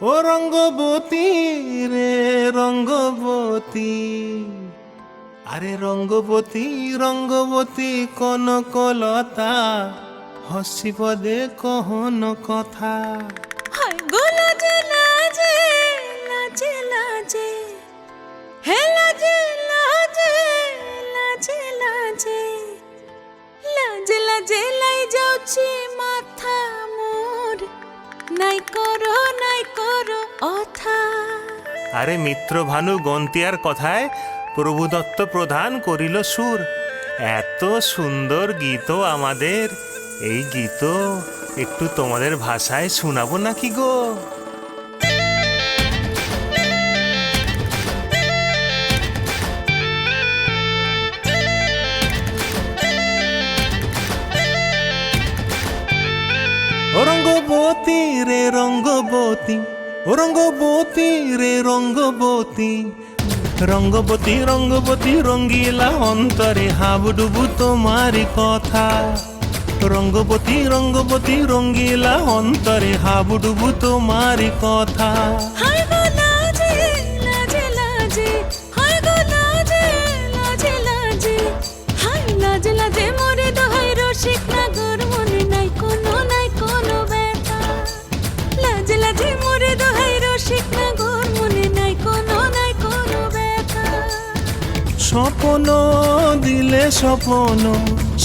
ও রঙ্গবতী রে রঙ্গবতী, আরে রঙ্গবতী রঙ্গবতী কনকলতা, হসিব দে কহন কথা। হায় গো লাজে লাজে লাজে লাজে, হে লাজে লাজে লাজে লাজে, লাজে লাজে লাই যাଉଛି মাথা মোর, নাই করো অথা। আরে মিত্র ভানু গন্তিয়ার কথায় প্রভুদত্ত প্রধান করিল সুর। এত সুন্দর গীত আমাদের, এই গীত একটু তোমাদের ভাষায় শোনাবো নাকি গো? ও রঙ্গবতী রে রঙ্গবতী, ও রঙ্গবতী রে রঙ্গবতী, রঙ্গবতী রঙ্গবতী রঙ্গিলা অন্তরে হাবুডুবু তোমারি কথা। রঙ্গবতী রঙ্গবতী রঙ্গিলা অন্তরে হাবুডুবু তোমারি কথা। হায় গো লাজে লাজে লাজে, হায় গো লাজে লাজে লাজে, হায় লাজে লাজে মোরে দোহাই রসিক নাগর, মনে নাই কোনো ব্যথা। লাজে লাজে মোরে দোহাই রসিক নাগর, মনে নাই কোনো ব্যথা। স্বপ্ন দিলে স্বপ্ন,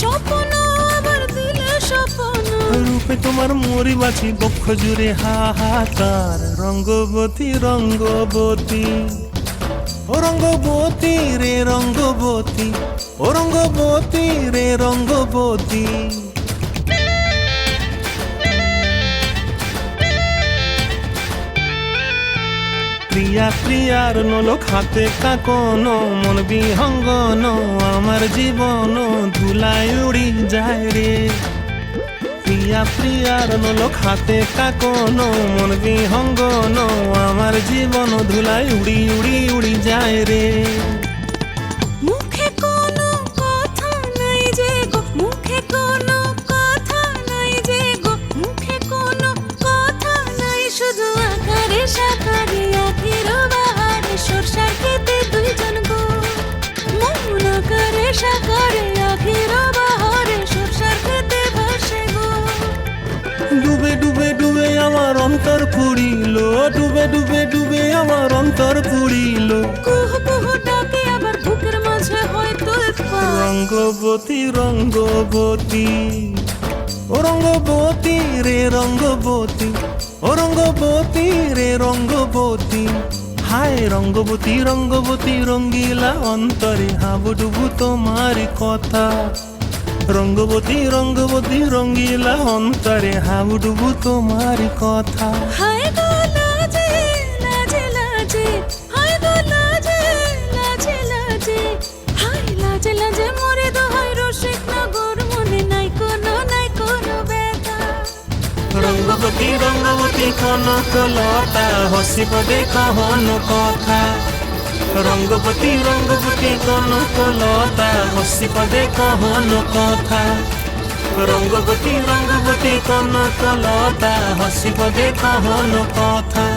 স্বপ্ন আবার দিলে স্বপ্ন, রূপে তোমার মরি বাছি বক্ষ জুড়ে হাহাকার। রঙ্গবতী রঙ্গবতী, ও রঙ্গবতী রে রঙ্গবতী, ও রঙ্গবতী রে রঙ্গবতী। প্রিয়া প্রিয়ার নলক হাতে কাকন, মন বিহঙ্গন আমার জীবন ধুলায় উড়ি যায় রে। প্রিয়া প্রিয়ার নলক হাতে কাকন, মন বিহঙ্গন আমার জীবন ধুলায় উড়ি উড়ি উড়ি যায় রে। মুখে কোনো কথা নাই যে গো, মুখে কোনো কথা নাই যে গো, মুখে কোনো কথা নাই, শুধু আকারে সাকারে আখির বাহারে সরষার খেতে দুইজন গো। মন আকারে সাকারে আখির বাহারে সরষার খেতে ভাসে গো। ডুবে ডুবে ডুবে আমার অন্তর পুড়িল, ডুবে ডুবে ডুবে আমার অন্তর পুড়িল। কুহু কুহু ডাকে আবার বুকের মাঝে হয়তো পা। রঙ্গবতী রঙ্গবতী, ও রঙ্গবতী রে রঙ্গবতী, ও রঙ্গবতী রে রঙ্গবতী। হায় রঙ্গবতী রঙ্গবতী রঙ্গিলা অন্তরে হাবুডুবু তোমারি কথা। রঙ্গবতী রঙ্গবতী রঙ্গিলা অন্তরে হাবুডুবু তোমারি কথা। হায় গো লাজে লাজে লাজে, হায় গো লাজে লাজে লাজে, হায় লাজে লাজে মোরে দোহাই রসিক নগর, মনে নাই কোনো ব্যথা। রঙ্গবতী রঙ্গবতী কনকলতা, হসিব দে কহন কথা। রঙ্গবতী রঙ্গবতী কনকলতা, হসিব দে কহন কথা। রঙ্গবতী রঙ্গবতী কনকলতা, হসিব দে কহন কথা।